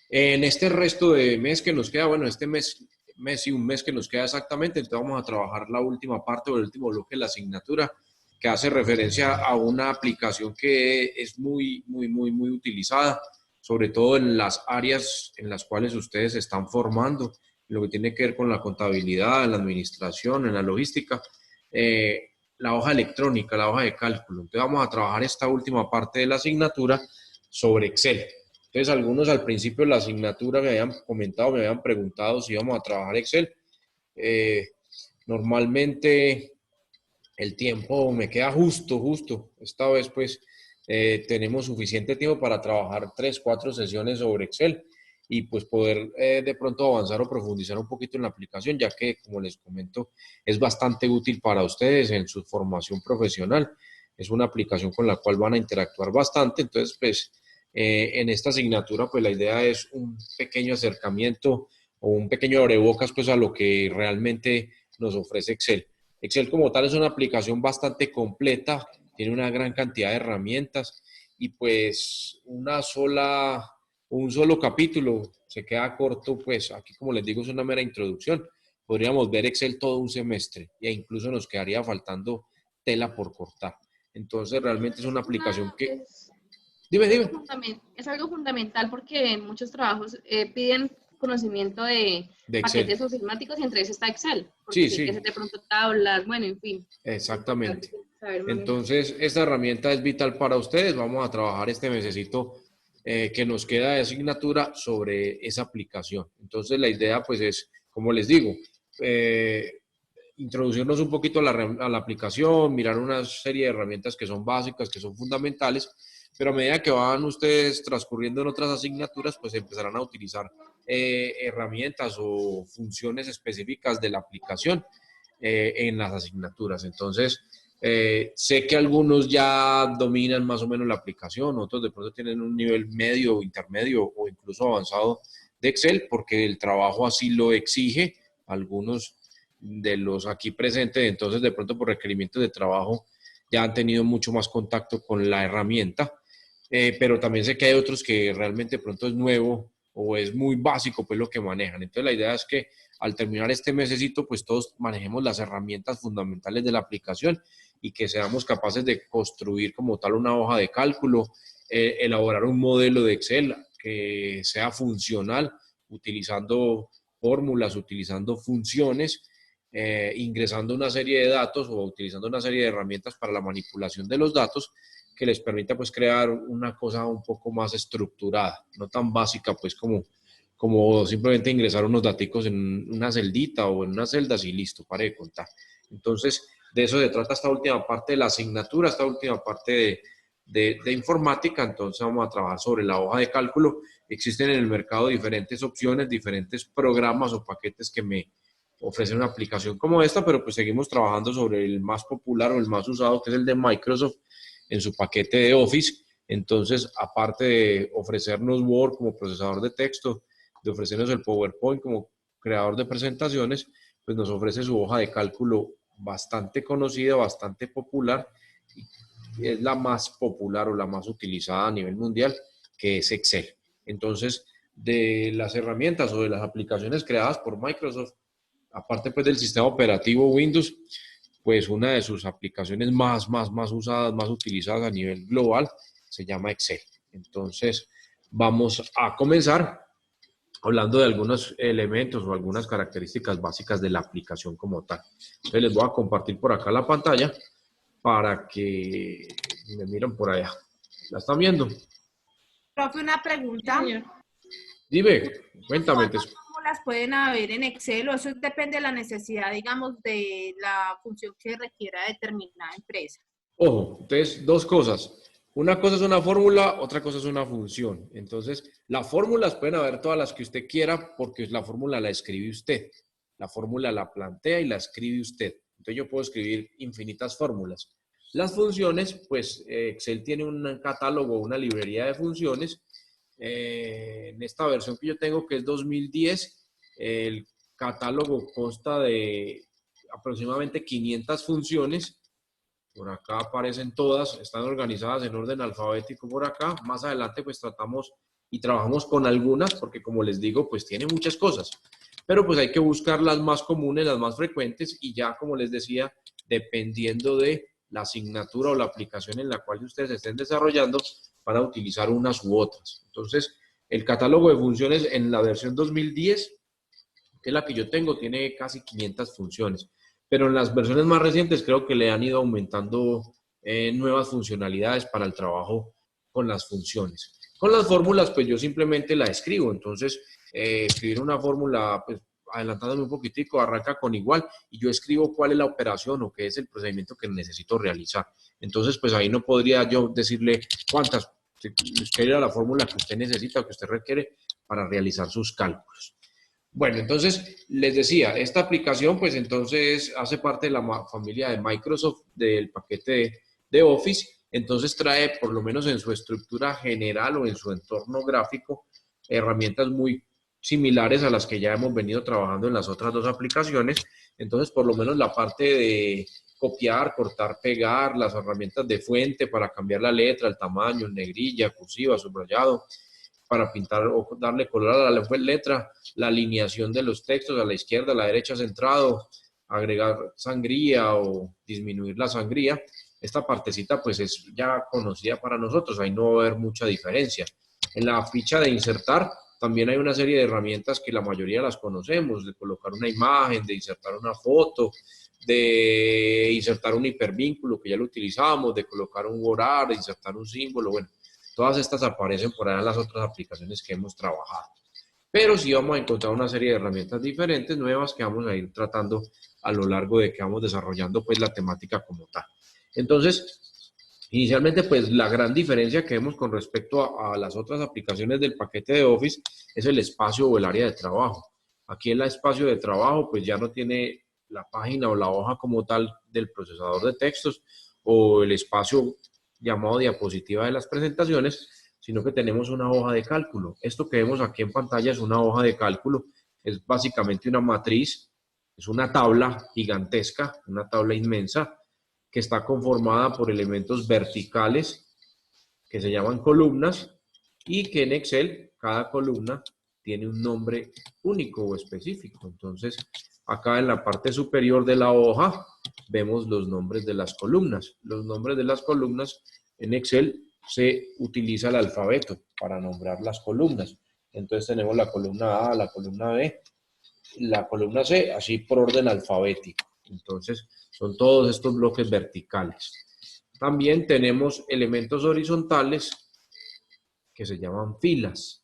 En este resto de mes que nos queda, bueno, este mes y un mes que nos queda exactamente, entonces vamos a trabajar la última parte o el último bloque de la asignatura que hace referencia a una aplicación que es muy utilizada, sobre todo en las áreas en las cuales ustedes se están formando, lo que tiene que ver con la contabilidad, en la administración, en la logística, la hoja electrónica, la hoja de cálculo. Entonces vamos a trabajar esta última parte de la asignatura sobre Excel. Entonces, algunos al principio de la asignatura me habían comentado, me habían preguntado si íbamos a trabajar Excel. Eh, Normalmente el tiempo me queda justo. Esta vez, pues, tenemos suficiente tiempo para trabajar 3, 4 sesiones sobre Excel y pues poder de pronto avanzar o profundizar un poquito en la aplicación, ya que, como les comento, es bastante útil para ustedes en su formación profesional. Es una aplicación con la cual van a interactuar bastante, entonces, pues, en esta asignatura, pues la idea es un pequeño acercamiento o un pequeño abrebocas, pues, a lo que realmente nos ofrece Excel. Excel como tal es una aplicación bastante completa, tiene una gran cantidad de herramientas y pues un solo capítulo se queda corto, pues aquí como les digo es una mera introducción. Podríamos ver Excel todo un semestre e incluso nos quedaría faltando tela por cortar. Entonces realmente es una aplicación que... Dime, dime. Es algo fundamental porque en muchos trabajos piden conocimiento de De Excel. paquetes ofimáticos y entre ellos está Excel, porque Sí, tiene que ser sí, de pronto tablas, bueno, en fin, es importante exactamente. saber manejar. Entonces, esta herramienta es vital para ustedes. Vamos a trabajar este mesecito que nos queda de asignatura sobre esa aplicación. Entonces, la idea, pues, es, como les digo, eh, introducirnos un poquito a la aplicación, mirar una serie de herramientas que son básicas, que son fundamentales, pero a medida que van ustedes transcurriendo en otras asignaturas, pues empezarán a utilizar herramientas o funciones específicas de la aplicación en las asignaturas. Entonces, sé que algunos ya dominan más o menos la aplicación, otros de pronto tienen un nivel medio, intermedio o incluso avanzado de Excel, porque el trabajo así lo exige. Algunos de los aquí presentes, entonces de pronto por requerimientos de trabajo ya han tenido mucho más contacto con la herramienta, pero también sé que hay otros que realmente de pronto es nuevo o es muy básico pues lo que manejan. Entonces la idea es que al terminar este mesecito pues todos manejemos las herramientas fundamentales de la aplicación y que seamos capaces de construir como tal una hoja de cálculo, elaborar un modelo de Excel que sea funcional, utilizando fórmulas, utilizando funciones, ingresando una serie de datos o utilizando una serie de herramientas para la manipulación de los datos que les permita pues crear una cosa un poco más estructurada, no tan básica pues como simplemente ingresar unos datos en una celdita o en unas celdas y listo, pare de contar. Entonces, de eso se trata esta última parte de la asignatura, esta última parte de informática. Entonces vamos a trabajar sobre la hoja de cálculo. Existen en el mercado diferentes opciones, diferentes programas o paquetes que me ofrecen una aplicación como esta, pero pues seguimos trabajando sobre el más popular o el más usado, que es el de Microsoft en su paquete de Office. Entonces, aparte de ofrecernos Word como procesador de texto, de ofrecernos el PowerPoint como creador de presentaciones, pues nos ofrece su hoja de cálculo bastante conocida, bastante popular, y es la más popular o la más utilizada a nivel mundial, que es Excel. Entonces, de las herramientas o de las aplicaciones creadas por Microsoft, aparte pues del sistema operativo Windows, pues una de sus aplicaciones más usadas, más utilizadas a nivel global, se llama Excel. Entonces, vamos a comenzar hablando de algunos elementos o algunas características básicas de la aplicación como tal. Entonces, les voy a compartir por acá la pantalla para que me miren por allá. ¿La están viendo? Profe, una Sí, pregunta. señor. Dime, cuéntame. ¿Cuántas fórmulas pueden haber en Excel? O eso depende de la necesidad, digamos, de la función que requiera determinada empresa. Ojo, entonces, dos cosas. Una cosa es una fórmula, otra cosa es una función. Entonces, las fórmulas pueden haber todas las que usted quiera porque la fórmula la escribe usted. La fórmula la plantea y la escribe usted. Entonces, yo puedo escribir infinitas fórmulas. Las funciones, pues Excel tiene un catálogo, una librería de funciones. En esta versión que yo tengo, que es 2010, el catálogo consta de aproximadamente 500 funciones. Por acá aparecen todas, están organizadas en orden alfabético por acá. Más adelante pues tratamos y trabajamos con algunas porque, como les digo, pues tiene muchas cosas. Pero pues hay que buscar las más comunes, las más frecuentes y ya, como les decía, dependiendo de la asignatura o la aplicación en la cual ustedes estén desarrollando, para utilizar unas u otras. Entonces, el catálogo de funciones en la versión 2010, que es la que yo tengo, tiene casi 500 funciones. Pero en las versiones más recientes creo que le han ido aumentando nuevas funcionalidades para el trabajo con las funciones. Con las fórmulas, pues yo simplemente la escribo. Entonces, escribir una fórmula, pues adelantándome un poquitico, arranca con igual y yo escribo cuál es la operación o qué es el procedimiento que necesito realizar. Entonces, pues ahí no podría yo decirle cuántas, que era la fórmula que usted necesita o que usted requiere para realizar sus cálculos. Bueno, entonces les decía, esta aplicación pues entonces hace parte de la familia de Microsoft del paquete de Office, entonces trae por lo menos en su estructura general o en su entorno gráfico herramientas muy similares a las que ya hemos venido trabajando en las otras dos aplicaciones, entonces por lo menos la parte de copiar, cortar, pegar, las herramientas de fuente para cambiar la letra, el tamaño, negrilla, cursiva, subrayado, para pintar o darle color a la letra, la alineación de los textos a la izquierda, a la derecha centrado, agregar sangría o disminuir la sangría. Esta partecita pues es ya conocida para nosotros, ahí no va a haber mucha diferencia. En la ficha de insertar también hay una serie de herramientas que la mayoría las conocemos, de colocar una imagen, de insertar una foto, de insertar un hipervínculo que ya lo utilizamos, de colocar un borrar, de insertar un símbolo, bueno, todas estas aparecen por ahí en las otras aplicaciones que hemos trabajado. Pero sí vamos a encontrar una serie de herramientas diferentes, nuevas, que vamos a ir tratando a lo largo de que vamos desarrollando pues la temática como tal. Entonces, inicialmente pues la gran diferencia que vemos con respecto a las otras aplicaciones del paquete de Office es el espacio o el área de trabajo. Aquí en el espacio de trabajo pues ya no tiene la página o la hoja como tal del procesador de textos o el espacio llamado diapositiva de las presentaciones, sino que tenemos una hoja de cálculo. Esto que vemos aquí en pantalla es una hoja de cálculo, es básicamente una matriz, es una tabla gigantesca, una tabla inmensa, que está conformada por elementos verticales que se llaman columnas y que en Excel cada columna tiene un nombre único o específico. Entonces, acá en la parte superior de la hoja vemos los nombres de las columnas. Los nombres de las columnas en Excel se utiliza el alfabeto para nombrar las columnas. Entonces tenemos la columna A, la columna B, la columna C, así por orden alfabético. Entonces son todos estos bloques verticales. También tenemos elementos horizontales que se llaman filas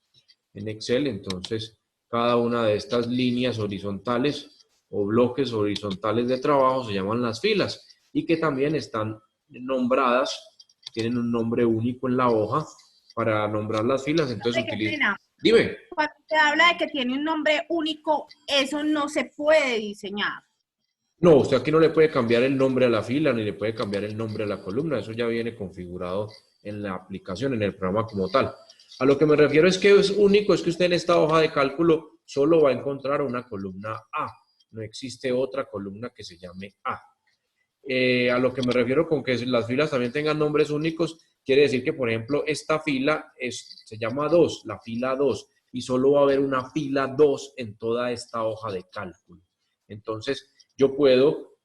en Excel. Entonces cada una de estas líneas horizontales o bloques horizontales de trabajo se llaman las filas y que también están nombradas, tienen un nombre único en la hoja para nombrar las filas. Entonces utiliza. Dime. Cuando se habla de que tiene un nombre único, eso no se puede diseñar. No, usted aquí no le puede cambiar el nombre a la fila ni le puede cambiar el nombre a la columna. Eso ya viene configurado en la aplicación, en el programa como tal. A lo que me refiero es que es único, es que usted en esta hoja de cálculo solo va a encontrar una columna A. No existe otra columna que se llame A. A lo que me refiero con que las filas también tengan nombres únicos, quiere decir que, por ejemplo, esta fila se llama 2, la fila 2, y solo va a haber una fila 2 en toda esta hoja de cálculo. Entonces, yo puedo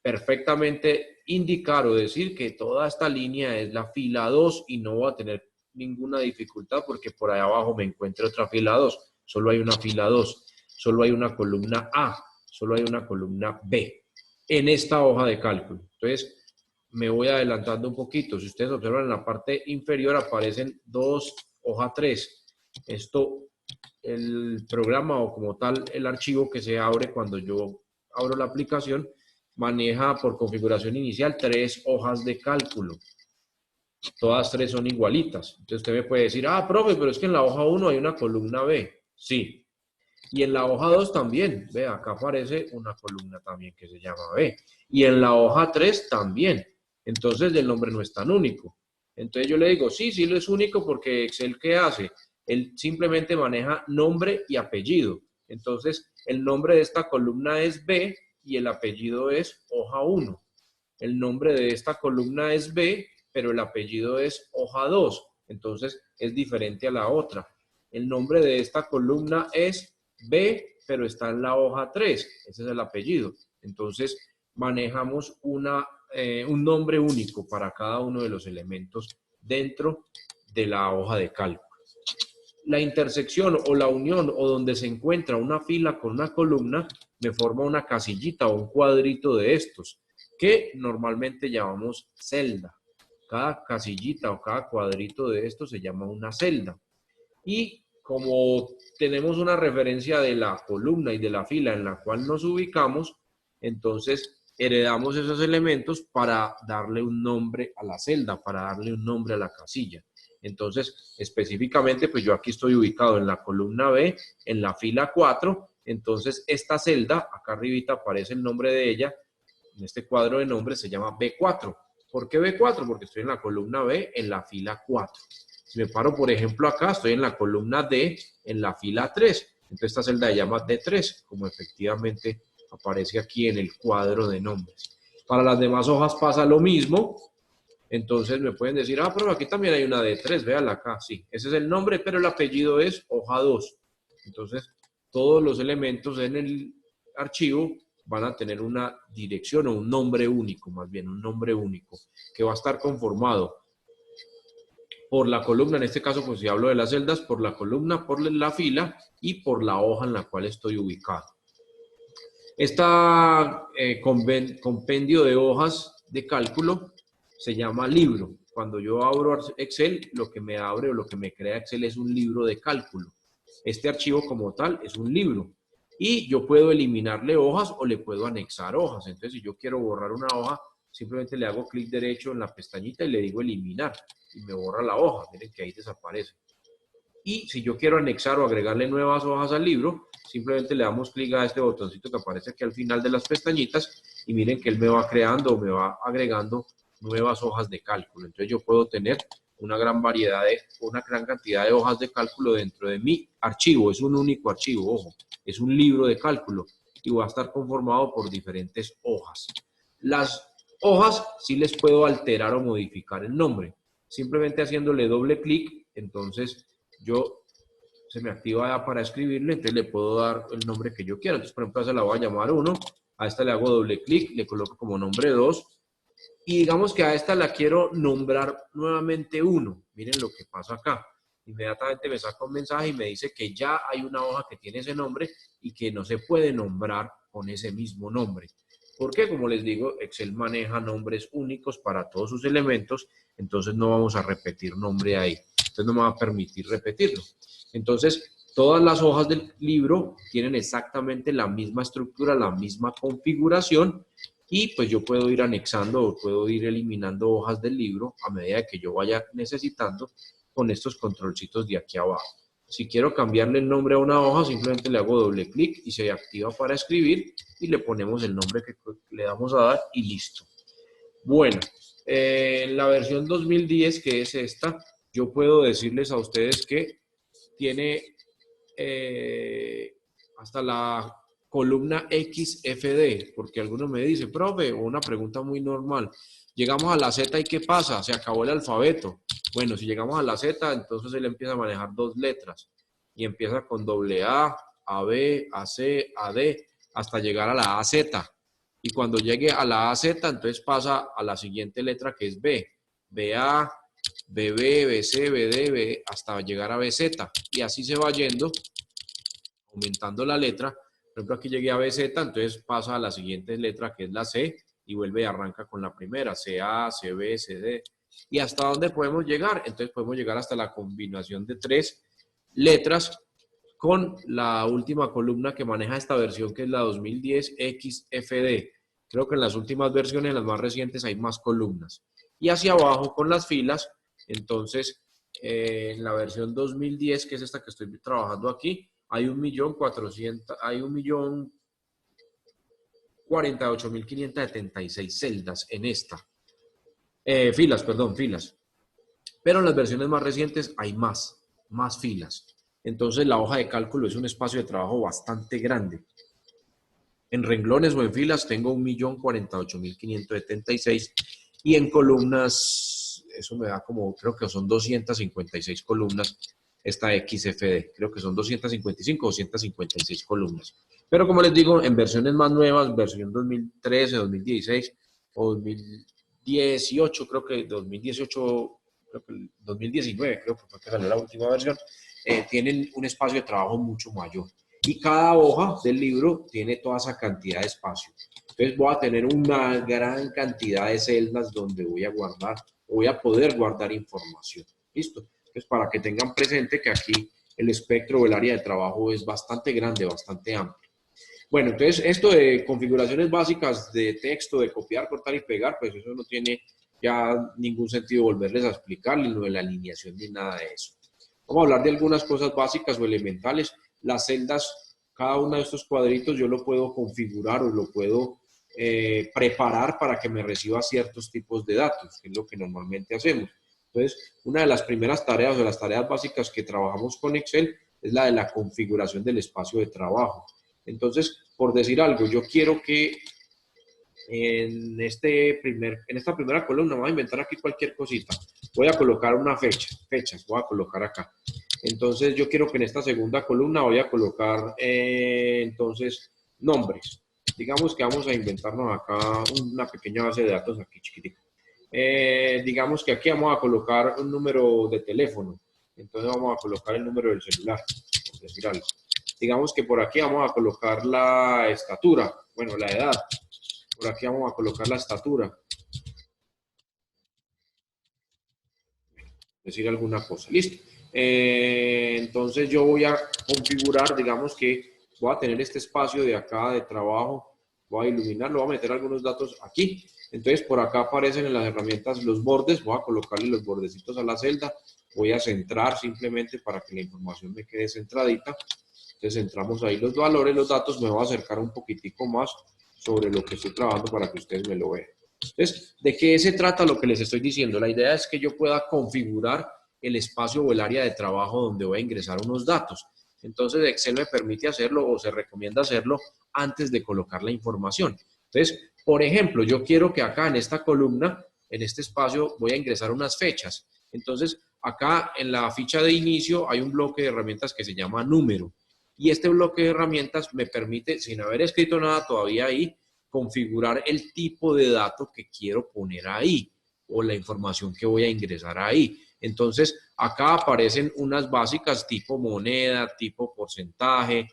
perfectamente indicar o decir que toda esta línea es la fila 2 y no voy a tener ninguna dificultad porque por ahí abajo me encuentro otra fila 2. Solo hay una fila 2, solo hay una columna A, solo hay una columna B en esta hoja de cálculo. Entonces, me voy adelantando un poquito. Si ustedes observan en la parte inferior aparecen dos, hoja 3. Esto, el programa o como tal, el archivo que se abre cuando yo abro la aplicación, maneja por configuración inicial 3 hojas de cálculo. Todas 3 son igualitas. Entonces usted me puede decir, ah, profe, pero es que en la hoja 1 hay una columna B. Sí. Y en la hoja 2 también. Ve, acá aparece una columna también que se llama B. Y en la hoja 3 también. Entonces el nombre no es tan único. Entonces yo le digo, sí, sí lo es único porque Excel, ¿qué hace? Él simplemente maneja nombre y apellido. Entonces el nombre de esta columna es B y el apellido es hoja 1. El nombre de esta columna es B, pero el apellido es hoja 2. Entonces es diferente a la otra. el nombre de esta columna es B, pero está en la hoja 3, ese es el apellido. Entonces, manejamos un nombre único para cada uno de los elementos dentro de la hoja de cálculo. La intersección o la unión o donde se encuentra una fila con una columna me forma una casillita o un cuadrito de estos que normalmente llamamos celda. Cada casillita o cada cuadrito de estos se llama una celda. Y como tenemos una referencia de la columna y de la fila en la cual nos ubicamos, entonces heredamos esos elementos para darle un nombre a la celda, para darle un nombre a la casilla. Entonces, específicamente, pues yo aquí estoy ubicado en la columna B, en la fila 4, entonces esta celda, acá arribita aparece el nombre de ella, en este cuadro de nombres se llama B4. ¿Por qué B4? Porque estoy en la columna B, en la fila 4. Si me paro, por ejemplo, acá, estoy en la columna D, en la fila 3. Entonces esta celda se llama D3, como efectivamente aparece aquí en el cuadro de nombres. Para las demás hojas pasa lo mismo. Entonces me pueden decir, ah, pero aquí también hay una D3, véala acá. Sí, ese es el nombre, pero el apellido es hoja 2. Entonces, todos los elementos en el archivo van a tener una dirección o un nombre único, más bien un nombre único, que va a estar conformado por la columna, en este caso, pues si hablo de las celdas, por la columna, por la fila y por la hoja en la cual estoy ubicado. Esta compendio de hojas de cálculo se llama libro. Cuando yo abro Excel, lo que me abre o lo que me crea Excel es un libro de cálculo. Este archivo como tal es un libro. Y yo puedo eliminarle hojas o le puedo anexar hojas. Entonces, si yo quiero borrar una hoja, simplemente le hago clic derecho en la pestañita y le digo eliminar. Y me borra la hoja. Miren que ahí desaparece. Y si yo quiero anexar o agregarle nuevas hojas al libro, simplemente le damos clic a este botoncito que aparece aquí al final de las pestañitas y miren que él me va creando o me va agregando nuevas hojas de cálculo. Entonces yo puedo tener una gran variedad una gran cantidad de hojas de cálculo dentro de mi archivo. Es un único archivo, ojo, es un libro de cálculo y va a estar conformado por diferentes hojas. Las hojas sí les puedo alterar o modificar el nombre. Simplemente haciéndole doble clic, entonces se me activa para escribirle, entonces le puedo dar el nombre que yo quiera. Entonces, por ejemplo, a esta la voy a llamar 1, a esta le hago doble clic, le coloco como nombre 2, y digamos que a esta la quiero nombrar nuevamente 1. Miren lo que pasa acá. Inmediatamente me saca un mensaje y me dice que ya hay una hoja que tiene ese nombre y que no se puede nombrar con ese mismo nombre. Porque, como les digo, Excel maneja nombres únicos para todos sus elementos, entonces no vamos a repetir nombre ahí. Entonces no me va a permitir repetirlo. Entonces, todas las hojas del libro tienen exactamente la misma estructura, la misma configuración y pues yo puedo ir anexando o puedo ir eliminando hojas del libro a medida que yo vaya necesitando con estos controlcitos de aquí abajo. Si quiero cambiarle el nombre a una hoja, simplemente le hago doble clic y se activa para escribir y le ponemos el nombre que le damos a dar y listo. Bueno, en la versión 2010, que es esta, yo puedo decirles a ustedes que tiene hasta la columna XFD, porque algunos me dicen, profe, una pregunta muy normal, llegamos a la Z y ¿qué pasa? Se acabó el alfabeto. Bueno, si llegamos a la Z, entonces él empieza a manejar 2 letras y empieza con AA, AB, AC, AD, hasta llegar a la AZ. Y cuando llegue a la AZ, entonces pasa a la siguiente letra que es B, BA, BB, BC, BD, B, hasta llegar a BZ. Y así se va yendo, aumentando la letra. Por ejemplo, aquí llegué a BZ, entonces pasa a la siguiente letra que es la C y vuelve y arranca con la primera, CA, CB, CD. ¿Y hasta dónde podemos llegar? Entonces podemos llegar hasta la combinación de 3 letras con la última columna que maneja esta versión, que es la 2010 XFD. Creo que en las últimas versiones, en las más recientes, hay más columnas. Y hacia abajo con las filas, entonces, en la versión 2010, que es esta que estoy trabajando aquí, hay 1.048.576 celdas en esta. Filas. Pero en las versiones más recientes hay más filas. Entonces la hoja de cálculo es un espacio de trabajo bastante grande. En renglones o en filas tengo 1.048.576 y en columnas, eso me da como, creo que son 256 columnas esta XFD. Creo que son 255 o 256 columnas. Pero como les digo, en versiones más nuevas, versión 2013, 2016 o 2018, creo que 2018, creo que 2019, creo que fue que salió la última versión, tienen un espacio de trabajo mucho mayor. Y cada hoja del libro tiene toda esa cantidad de espacio. Entonces voy a tener una gran cantidad de celdas donde voy a guardar, voy a poder guardar información. ¿Listo? Entonces, para que tengan presente que aquí el espectro o el área de trabajo es bastante grande, bastante amplio. Bueno, entonces esto de configuraciones básicas de texto, de copiar, cortar y pegar, pues eso no tiene ya ningún sentido volverles a explicar, ni lo de la alineación ni nada de eso. Vamos a hablar de algunas cosas básicas o elementales. Las celdas, cada uno de estos cuadritos yo lo puedo configurar o lo puedo preparar para que me reciba ciertos tipos de datos, que es lo que normalmente hacemos. Entonces, una de las primeras tareas o las tareas básicas que trabajamos con Excel es la de la configuración del espacio de trabajo. Entonces, por decir algo, yo quiero que en esta primera columna, voy a inventar aquí cualquier cosita. Voy a colocar una fechas, voy a colocar acá. Entonces, yo quiero que en esta segunda columna voy a colocar, entonces, nombres. Digamos que vamos a inventarnos acá una pequeña base de datos aquí chiquitita. Digamos que aquí vamos a colocar un número de teléfono. Entonces, vamos a colocar el número del celular, por decir algo. Digamos que por aquí vamos a colocar la estatura, bueno, la edad. Por aquí vamos a colocar la estatura. Decir alguna cosa. Listo. Entonces yo voy a configurar, digamos que voy a tener este espacio de acá de trabajo, voy a iluminarlo, voy a meter algunos datos aquí. Entonces por acá aparecen en las herramientas los bordes, voy a colocarle los bordecitos a la celda, voy a centrar simplemente para que la información me quede centradita. Entonces centramos ahí los valores, los datos, me voy a acercar un poquitico más sobre lo que estoy trabajando para que ustedes me lo vean. Entonces, ¿de qué se trata lo que les estoy diciendo? La idea es que yo pueda configurar el espacio o el área de trabajo donde voy a ingresar unos datos. Entonces, Excel me permite hacerlo o se recomienda hacerlo antes de colocar la información. Entonces, por ejemplo, yo quiero que acá en esta columna, en este espacio, voy a ingresar unas fechas. Entonces, acá en la ficha de inicio hay un bloque de herramientas que se llama número. Y este bloque de herramientas me permite, sin haber escrito nada todavía ahí, configurar el tipo de dato que quiero poner ahí o la información que voy a ingresar ahí. Entonces, acá aparecen unas básicas tipo moneda, tipo porcentaje,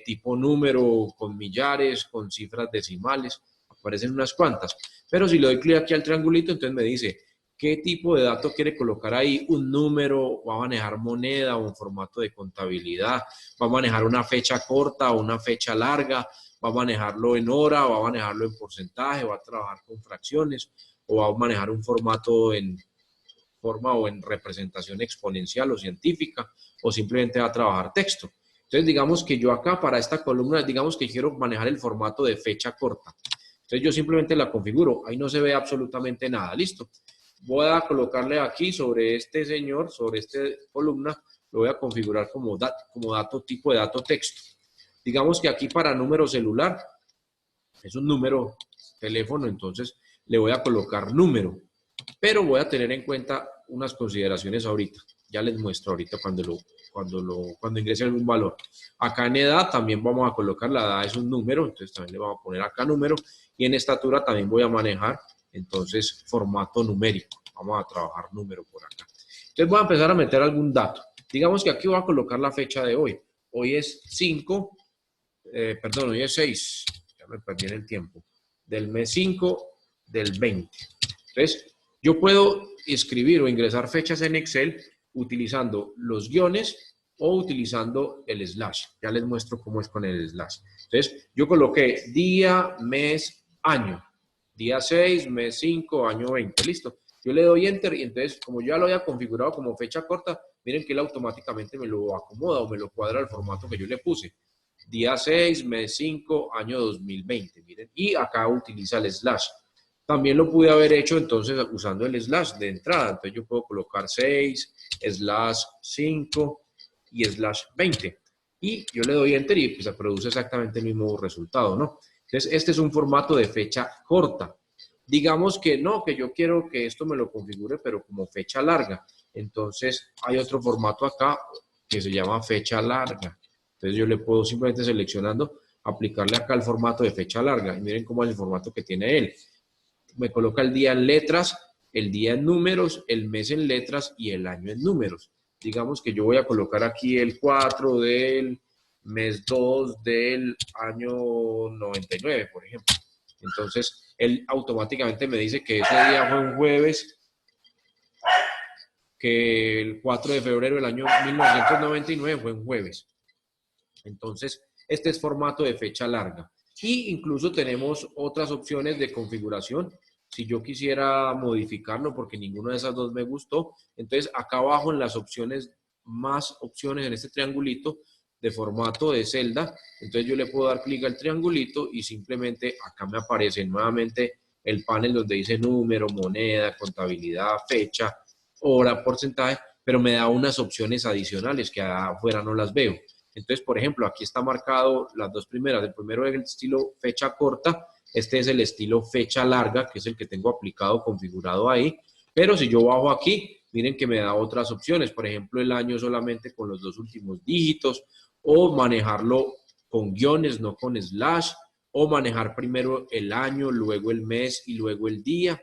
tipo número con millares, con cifras decimales, aparecen unas cuantas. Pero si le doy clic aquí al triangulito, entonces me dice qué tipo de dato quiere colocar ahí, un número, va a manejar moneda o un formato de contabilidad, va a manejar una fecha corta o una fecha larga, va a manejarlo en hora, va a manejarlo en porcentaje, va a trabajar con fracciones o va a manejar un formato en forma o en representación exponencial o científica o simplemente va a trabajar texto. Entonces digamos que yo acá para esta columna, digamos que quiero manejar el formato de fecha corta. Entonces yo simplemente la configuro, ahí no se ve absolutamente nada, listo. Voy a colocarle aquí sobre este señor, sobre esta columna, lo voy a configurar como dato, tipo de dato texto. Digamos que aquí para número celular, es un número teléfono, entonces le voy a colocar número, pero voy a tener en cuenta unas consideraciones ahorita. Ya les muestro ahorita cuando ingrese algún valor. Acá en edad también vamos a colocar, la edad es un número, entonces también le vamos a poner acá número, y en estatura también voy a manejar, entonces, formato numérico. Vamos a trabajar número por acá. Entonces voy a empezar a meter algún dato. Digamos que aquí voy a colocar la fecha de hoy. Hoy es 5, hoy es 6, ya me perdí en el tiempo, del mes 5 del 20. Entonces, yo puedo escribir o ingresar fechas en Excel utilizando los guiones o utilizando el slash. Ya les muestro cómo es con el slash. Entonces, yo coloqué día, mes, año. Día 6, mes 5, año 20. Listo. Yo le doy Enter y entonces, como yo ya lo había configurado como fecha corta, miren que él automáticamente me lo acomoda o me lo cuadra al formato que yo le puse. Día 6, mes 5, año 2020. Miren. Y acá utiliza el slash. También lo pude haber hecho entonces usando el slash de entrada. Entonces yo puedo colocar 6, slash 5 y slash 20. Y yo le doy Enter y pues se produce exactamente el mismo resultado, ¿no? Entonces este es un formato de fecha corta. Digamos que no, que yo quiero que esto me lo configure pero como fecha larga. Entonces, hay otro formato acá que se llama fecha larga. Entonces, yo le puedo simplemente seleccionando, aplicarle acá el formato de fecha larga. Y miren cómo es el formato que tiene él. Me coloca el día en letras, el día en números, el mes en letras y el año en números. Digamos que yo voy a colocar aquí el 4 del mes 2 del año 99, por ejemplo. Entonces, él automáticamente me dice que ese día fue un jueves, que el 4 de febrero del año 1999 fue un jueves. Entonces, este es formato de fecha larga. Y incluso tenemos otras opciones de configuración. Si yo quisiera modificarlo porque ninguna de esas dos me gustó, entonces acá abajo en las opciones, más opciones en este triangulito de formato de celda, entonces yo le puedo dar clic al triangulito y simplemente acá me aparece nuevamente el panel donde dice número, moneda, contabilidad, fecha, hora, porcentaje, pero me da unas opciones adicionales que afuera no las veo. Entonces, por ejemplo, aquí está marcado las dos primeras. El primero es el estilo fecha corta, este es el estilo fecha larga, que es el que tengo aplicado, configurado ahí. Pero si yo bajo aquí, miren que me da otras opciones. Por ejemplo, el año solamente con los dos últimos dígitos, o manejarlo con guiones, no con slash, o manejar primero el año, luego el mes y luego el día.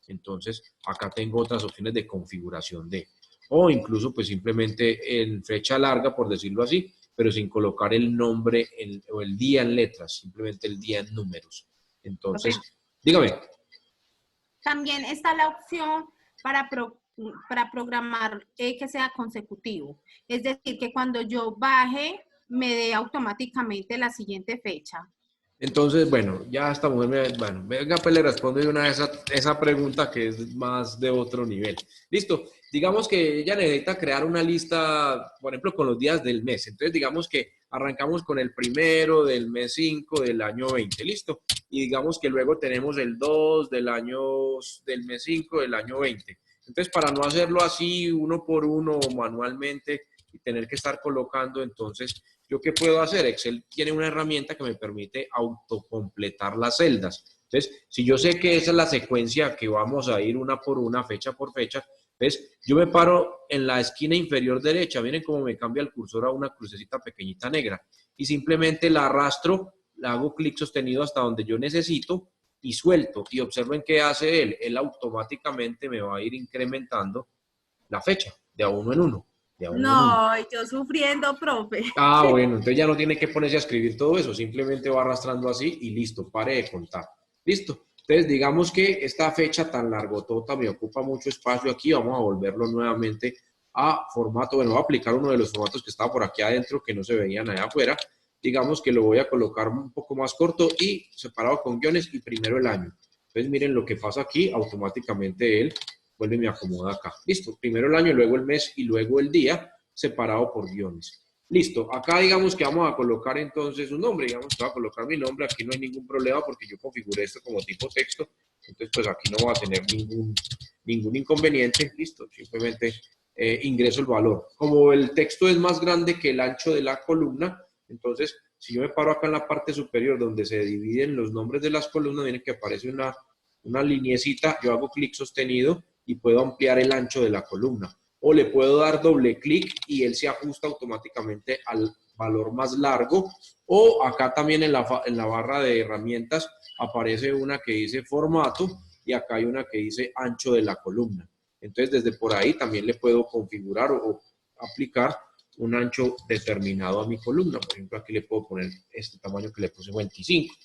Entonces, acá tengo otras opciones de configuración de, o incluso pues simplemente en fecha larga, por decirlo así, pero sin colocar el nombre o el día en letras, simplemente el día en números. Entonces, Ok. dígame. También está la opción para programar que sea consecutivo. Es decir, que cuando yo baje, me dé automáticamente la siguiente fecha. Entonces, bueno, ya esta mujer bueno, venga, pues le respondo de una vez esa pregunta que es más de otro nivel. Listo, digamos que ella necesita crear una lista, por ejemplo, con los días del mes. Entonces, digamos que arrancamos con el primero del mes 5 del año 20, listo. Y digamos que luego tenemos el 2 del mes 5 del año 20. Entonces, para no hacerlo así uno por uno o manualmente y tener que estar colocando, entonces ¿yo qué puedo hacer? Excel tiene una herramienta que me permite autocompletar las celdas. Entonces, si yo sé que esa es la secuencia que vamos a ir una por una, fecha por fecha, entonces yo me paro en la esquina inferior derecha, miren cómo me cambia el cursor a una crucecita pequeñita negra, y simplemente la arrastro, la hago clic sostenido hasta donde yo necesito y suelto, y observen qué hace él. Él automáticamente me va a ir incrementando la fecha de a uno en uno. De a uno en uno. No, yo sufriendo, profe. Ah, bueno, entonces ya no tiene que ponerse a escribir todo eso, simplemente va arrastrando así y listo, pare de contar. Listo. Entonces, digamos que esta fecha tan largotota me ocupa mucho espacio aquí, vamos a volverlo nuevamente a formato, bueno, voy a aplicar uno de los formatos que estaba por aquí adentro que no se veían allá afuera. Digamos que lo voy a colocar un poco más corto y separado con guiones y primero el año. Entonces, miren lo que pasa aquí, automáticamente él vuelve y me acomoda acá. Listo, primero el año, luego el mes y luego el día, separado por guiones. Listo, acá digamos que vamos a colocar entonces un nombre, digamos que voy a colocar mi nombre, aquí no hay ningún problema porque yo configuré esto como tipo texto, entonces pues aquí no va a tener ningún inconveniente, listo, simplemente ingreso el valor. Como el texto es más grande que el ancho de la columna, entonces si yo me paro acá en la parte superior donde se dividen los nombres de las columnas, miren que aparece una lineecita, yo hago clic sostenido y puedo ampliar el ancho de la columna. O le puedo dar doble clic y él se ajusta automáticamente al valor más largo. O acá también en la barra de herramientas aparece una que dice formato y acá hay una que dice ancho de la columna. Entonces desde por ahí también le puedo configurar o aplicar un ancho determinado a mi columna. Por ejemplo, aquí le puedo poner este tamaño que le puse 25.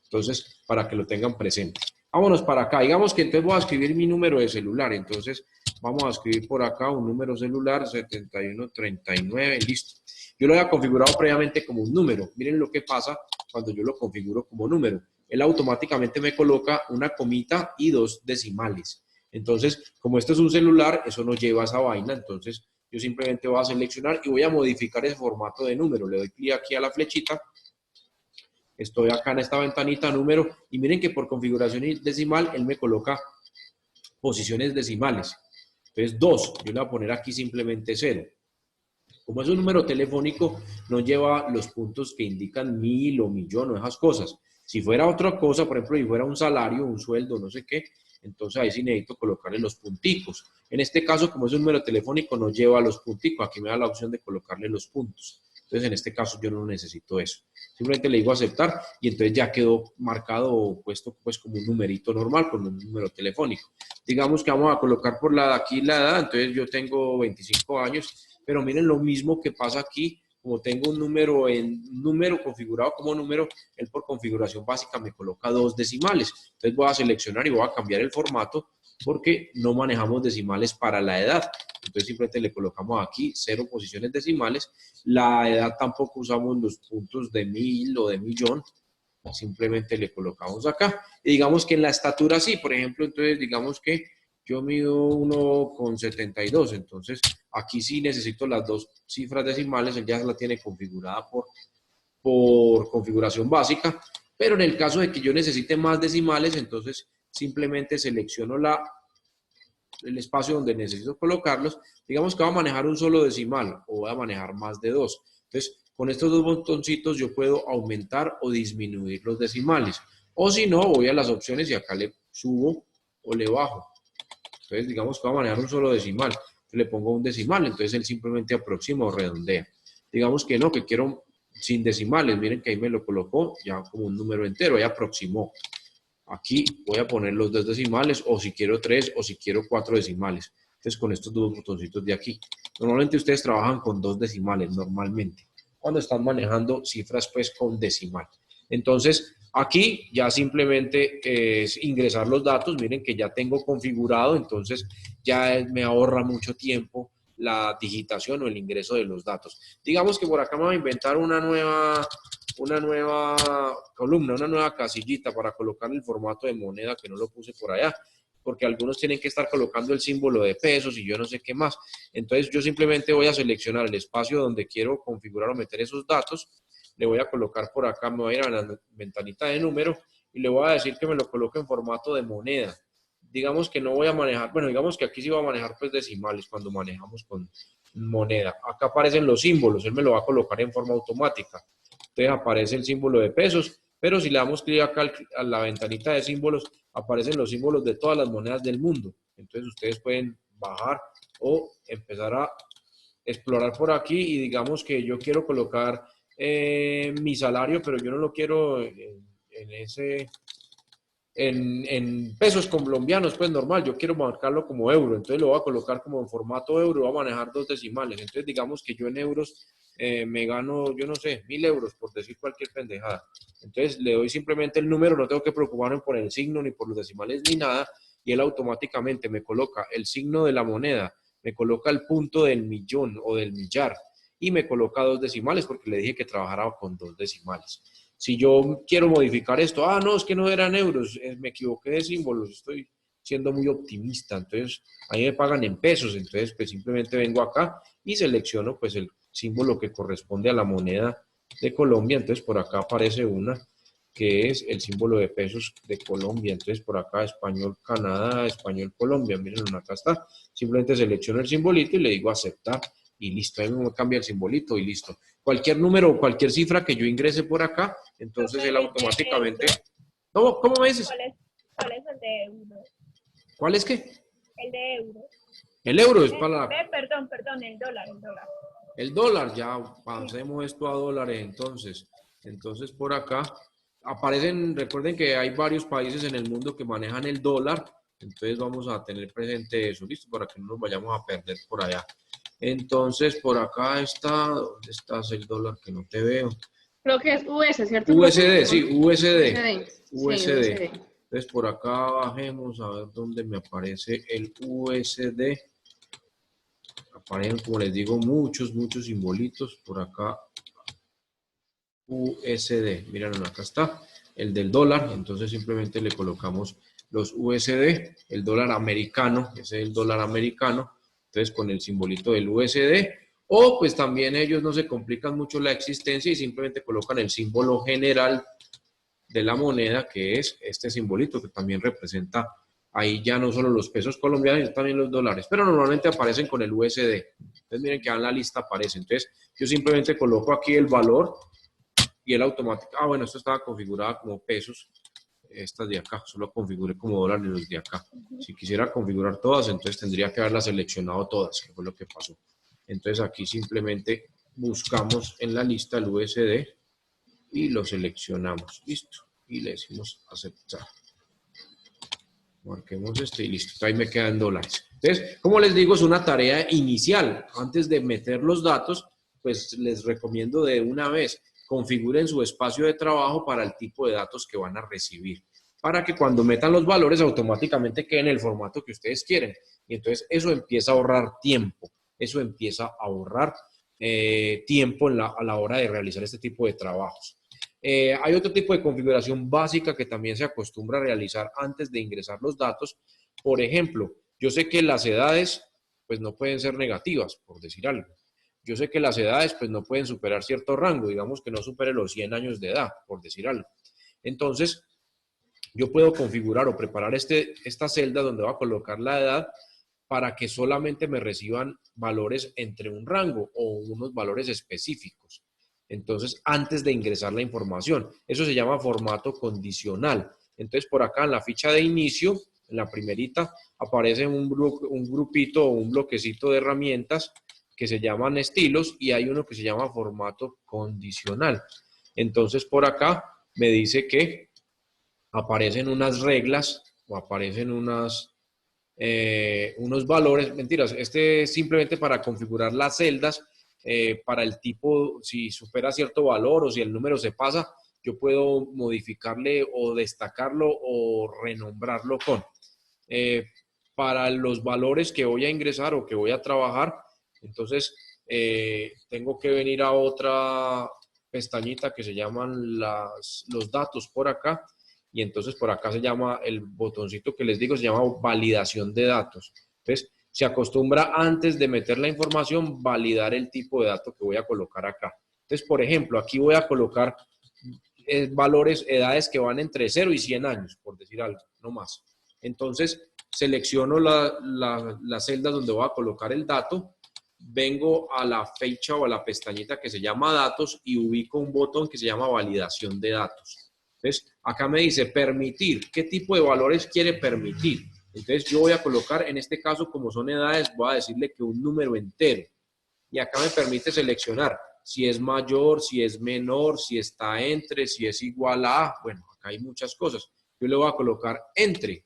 Entonces, para que lo tengan presente. Vámonos para acá. Digamos que entonces voy a escribir mi número de celular. Entonces, vamos a escribir por acá un número celular 7139, listo. Yo lo había configurado previamente como un número. Miren lo que pasa cuando yo lo configuro como número. Él automáticamente me coloca una comita y dos decimales. Entonces, como esto es un celular, eso no lleva esa vaina. Entonces, yo simplemente voy a seleccionar y voy a modificar ese formato de número. Le doy clic aquí a la flechita. Estoy acá en esta ventanita número y miren que por configuración decimal él me coloca posiciones decimales. Entonces 2, yo le voy a poner aquí simplemente 0. Como es un número telefónico, no lleva los puntos que indican 1000 o millón o esas cosas. Si fuera otra cosa, por ejemplo, si fuera un salario, un sueldo, no sé qué, Entonces ahí sí necesito colocarle los punticos. En este caso, como es un número telefónico, no lleva los punticos. Aquí me da la opción de colocarle los puntos. Entonces en este caso yo no necesito eso. Simplemente le digo aceptar y entonces ya quedó marcado o puesto pues como un numerito normal, como un número telefónico. Digamos que vamos a colocar por la de aquí la edad, entonces yo tengo 25 años, pero miren lo mismo que pasa aquí, como tengo un número configurado como número, él por configuración básica me coloca 2 decimales. Entonces voy a seleccionar y voy a cambiar el formato porque no manejamos decimales para la edad. Entonces simplemente le colocamos aquí 0 posiciones decimales. La edad tampoco usamos los puntos de 1000 o de millón. Simplemente le colocamos acá. Y digamos que en la estatura sí, por ejemplo, entonces digamos que yo mido 1,72, entonces aquí sí necesito las 2 cifras decimales, él ya la tiene configurada por configuración básica, pero en el caso de que yo necesite más decimales, entonces simplemente selecciono el espacio donde necesito colocarlos. Digamos que voy a manejar un solo decimal o voy a manejar más de 2. Entonces, con estos 2 botoncitos yo puedo aumentar o disminuir los decimales. O si no, voy a las opciones y acá le subo o le bajo. Entonces, digamos que va a manejar un solo decimal. Le pongo un decimal, entonces él simplemente aproxima o redondea. Digamos que no, que quiero sin decimales. Miren que ahí me lo colocó ya como un número entero, ahí aproximó. Aquí voy a poner los 2 decimales, o si quiero 3, o si quiero 4 decimales. Entonces, con estos 2 botoncitos de aquí. Normalmente ustedes trabajan con 2 decimales, normalmente, cuando están manejando cifras, pues, con decimal. Entonces, aquí ya simplemente es ingresar los datos. Miren que ya tengo configurado, entonces ya me ahorra mucho tiempo la digitación o el ingreso de los datos. Digamos que por acá me voy a inventar una nueva columna, una nueva casillita para colocar el formato de moneda que no lo puse por allá, porque algunos tienen que estar colocando el símbolo de pesos y yo no sé qué más. Entonces yo simplemente voy a seleccionar el espacio donde quiero configurar o meter esos datos, le voy a colocar por acá, me voy a ir a la ventanita de número y le voy a decir que me lo coloque en formato de moneda. Digamos que no voy a manejar, bueno, digamos que aquí sí voy a manejar pues decimales cuando manejamos con moneda. Acá aparecen los símbolos, él me lo va a colocar en forma automática. Entonces aparece el símbolo de pesos, pero si le damos clic acá a la ventanita de símbolos, aparecen los símbolos de todas las monedas del mundo. Entonces ustedes pueden bajar o empezar a explorar por aquí y digamos que yo quiero colocar mi salario, pero yo no lo quiero en pesos colombianos, pues normal, yo quiero marcarlo como euro, entonces lo voy a colocar como en formato euro, voy a manejar 2 decimales, entonces digamos que yo en euros me gano, yo no sé, 1000 euros, por decir cualquier pendejada. Entonces le doy simplemente el número, no tengo que preocuparme por el signo, ni por los decimales, ni nada, y él automáticamente me coloca el signo de la moneda, me coloca el punto del millón o del millar, y me coloca 2 decimales, porque le dije que trabajara con 2 decimales. Si yo quiero modificar esto, no, es que no eran euros, me equivoqué de símbolos, estoy siendo muy optimista, entonces ahí me pagan en pesos, entonces pues simplemente vengo acá y selecciono pues el símbolo que corresponde a la moneda de Colombia, entonces por acá aparece una que es el símbolo de pesos de Colombia, entonces por acá español Canadá, español Colombia, miren, acá está, simplemente selecciono el simbolito y le digo aceptar y listo, ahí me cambia el simbolito y listo. Cualquier número o cualquier cifra que yo ingrese por acá, entonces él automáticamente... ¿Cómo me dices? ¿Cuál es el de euro? ¿Cuál es qué? El de euro. El euro es para... Perdón, el dólar. El dólar, ya pasemos esto a dólares entonces. Entonces por acá aparecen, recuerden que hay varios países en el mundo que manejan el dólar, entonces vamos a tener presente eso, listo, para que no nos vayamos a perder por allá. Entonces por acá está, ¿dónde estás el dólar que no te veo? Creo que es US, ¿cierto? USD, sí, USD. Sí, USD. Entonces por acá bajemos a ver dónde me aparece el USD. Aparecen, como les digo, muchos simbolitos por acá. USD, miren, acá está el del dólar, entonces simplemente le colocamos los USD, el dólar americano, ese es el dólar americano, entonces con el simbolito del USD, o pues también ellos no se complican mucho la existencia y simplemente colocan el símbolo general de la moneda, que es este simbolito que también representa ahí ya no solo los pesos colombianos, sino también los dólares, pero normalmente aparecen con el USD. Entonces miren que en la lista aparece. Entonces yo simplemente coloco aquí el valor y el automático, bueno, esto estaba configurado como pesos, estas de acá, solo configuré como dólares los de acá. Si quisiera configurar todas, entonces tendría que haberlas seleccionado todas, que fue lo que pasó. Entonces aquí simplemente buscamos en la lista el USD y lo seleccionamos, listo, y le decimos aceptar. Marquemos este y listo, ahí me quedan dólares. Entonces, como les digo, es una tarea inicial. Antes de meter los datos, pues les recomiendo de una vez, configuren su espacio de trabajo para el tipo de datos que van a recibir, para que cuando metan los valores automáticamente queden en el formato que ustedes quieren. Y entonces eso empieza a ahorrar tiempo, eso empieza a ahorrar tiempo a la hora de realizar este tipo de trabajos. Hay otro tipo de configuración básica que también se acostumbra a realizar antes de ingresar los datos. Por ejemplo, yo sé que las edades pues no pueden ser negativas, por decir algo. Yo sé que las edades pues no pueden superar cierto rango, digamos que no supere los 100 años de edad, por decir algo. Entonces, yo puedo configurar o preparar esta celda donde voy a colocar la edad para que solamente me reciban valores entre un rango o unos valores específicos. Entonces, antes de ingresar la información. Eso se llama formato condicional. Entonces, por acá en la ficha de inicio, en la primerita, aparece un grupito o un bloquecito de herramientas que se llaman estilos y hay uno que se llama formato condicional. Entonces, por acá me dice que aparecen unas reglas o aparecen unos valores, mentiras, este es simplemente para configurar las celdas, para el tipo, si supera cierto valor o si el número se pasa, yo puedo modificarle o destacarlo o renombrarlo con. Para los valores que voy a ingresar o que voy a trabajar, entonces tengo que venir a otra pestañita que se llaman los datos por acá. Y entonces por acá se llama, el botoncito que les digo, se llama validación de datos. Entonces, se acostumbra antes de meter la información, validar el tipo de dato que voy a colocar acá. Entonces, por ejemplo, aquí voy a colocar valores, edades que van entre 0 y 100 años, por decir algo, no más. Entonces, selecciono las celdas donde voy a colocar el dato, vengo a la fecha o a la pestañita que se llama datos y ubico un botón que se llama validación de datos. Entonces, acá me dice permitir. ¿Qué tipo de valores quiere permitir? Entonces, yo voy a colocar, en este caso, como son edades, voy a decirle que un número entero. Y acá me permite seleccionar si es mayor, si es menor, si está entre, si es igual a. Bueno, acá hay muchas cosas. Yo le voy a colocar entre.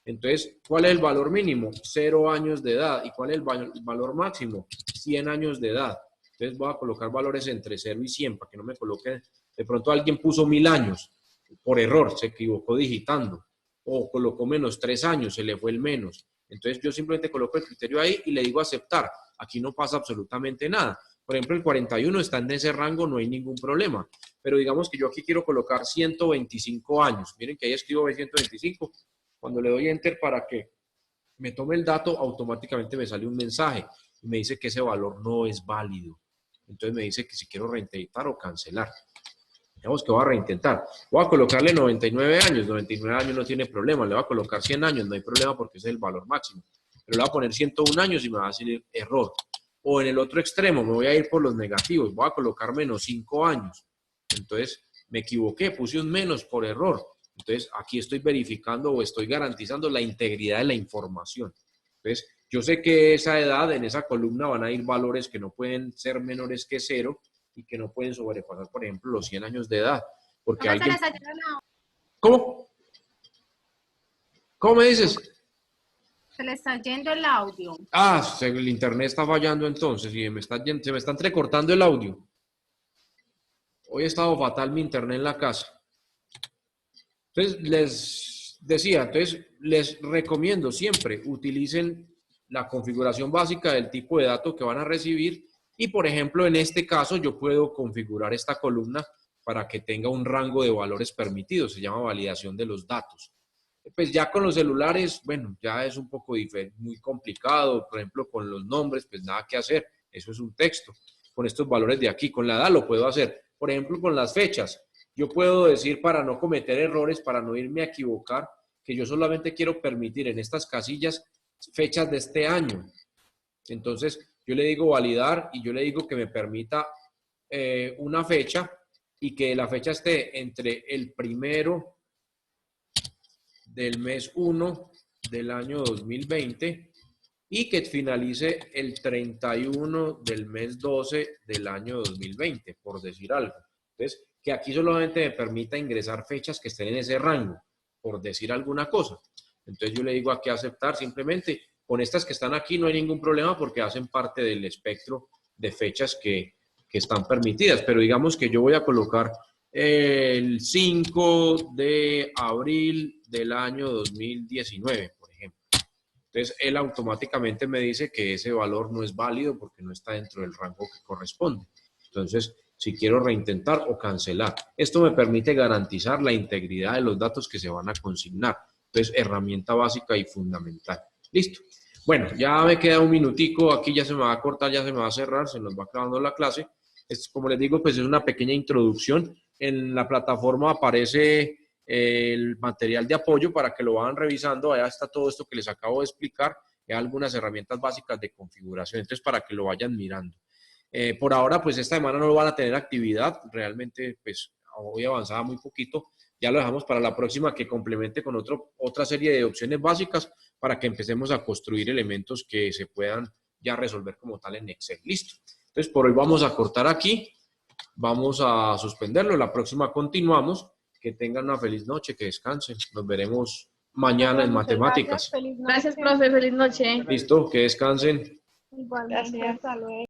Entonces, ¿cuál es el valor mínimo? 0 años de edad. ¿Y cuál es el valor máximo? 100 años de edad. Entonces, voy a colocar valores entre 0 y 100 para que no me coloque. De pronto alguien puso 1000 años. Por error, se equivocó digitando, o colocó menos 3 años, se le fue el menos. Entonces yo simplemente coloco el criterio ahí y le digo aceptar. Aquí no pasa absolutamente nada. Por ejemplo, el 41 está en ese rango, no hay ningún problema. Pero digamos que yo aquí quiero colocar 125 años. Miren que ahí escribo 125. Cuando le doy enter para que me tome el dato, automáticamente me sale un mensaje y me dice que ese valor no es válido. Entonces me dice que si quiero reintentar o cancelar. Digamos que voy a reintentar. Voy a colocarle 99 años. 99 años no tiene problema. Le voy a colocar 100 años. No hay problema porque ese es el valor máximo. Pero le voy a poner 101 años y me va a salir error. O en el otro extremo, me voy a ir por los negativos. Voy a colocar menos 5 años. Entonces, me equivoqué. Puse un menos por error. Entonces, aquí estoy verificando o estoy garantizando la integridad de la información. Entonces, yo sé que esa edad, en esa columna van a ir valores que no pueden ser menores que 0 y que no pueden sobrepasar, por ejemplo, los 100 años de edad. Porque alguien... ¿Cómo? ¿Cómo me dices? Se le está yendo el audio. Ah, el internet está fallando entonces y se me está entrecortando el audio. Hoy ha estado fatal mi internet en la casa. Entonces, les decía, entonces les recomiendo siempre utilicen la configuración básica del tipo de datos que van a recibir. Y, por ejemplo, en este caso yo puedo configurar esta columna para que tenga un rango de valores permitidos. Se llama validación de los datos. Pues ya con los celulares, bueno, ya es un poco muy complicado. Por ejemplo, con los nombres, pues nada que hacer. Eso es un texto. Con estos valores de aquí, con la edad lo puedo hacer. Por ejemplo, con las fechas. Yo puedo decir, para no cometer errores, para no irme a equivocar, que yo solamente quiero permitir en estas casillas fechas de este año. Entonces, yo le digo validar y yo le digo que me permita una fecha y que la fecha esté entre el 1 del mes 1 del año 2020 y que finalice el 31 del mes 12 del año 2020, por decir algo. Entonces, que aquí solamente me permita ingresar fechas que estén en ese rango, por decir alguna cosa. Entonces yo le digo aquí aceptar, simplemente con estas que están aquí no hay ningún problema porque hacen parte del espectro de fechas que están permitidas, pero digamos que yo voy a colocar el 5 de abril del año 2019, por ejemplo. Entonces él automáticamente me dice que ese valor no es válido porque no está dentro del rango que corresponde. Entonces, si quiero reintentar o cancelar. Esto me permite garantizar la integridad de los datos que se van a consignar. Entonces, herramienta básica y fundamental. Listo. Bueno, ya me queda un minutico. Aquí ya se me va a cortar, ya se me va a cerrar, se nos va acabando la clase. Como les digo, pues es una pequeña introducción. En la plataforma aparece el material de apoyo para que lo vayan revisando. Allá está todo esto que les acabo de explicar. Hay algunas herramientas básicas de configuración. Entonces, para que lo vayan mirando. Por ahora, pues esta semana no van a tener actividad, realmente, pues hoy avanzaba muy poquito, ya lo dejamos para la próxima que complemente con otra serie de opciones básicas para que empecemos a construir elementos que se puedan ya resolver como tal en Excel. Listo. Entonces, por hoy vamos a cortar aquí, vamos a suspenderlo, la próxima continuamos, que tengan una feliz noche, que descansen, nos veremos mañana en matemáticas. Gracias, profe, feliz noche. Listo, que descansen. Igualmente, hasta luego.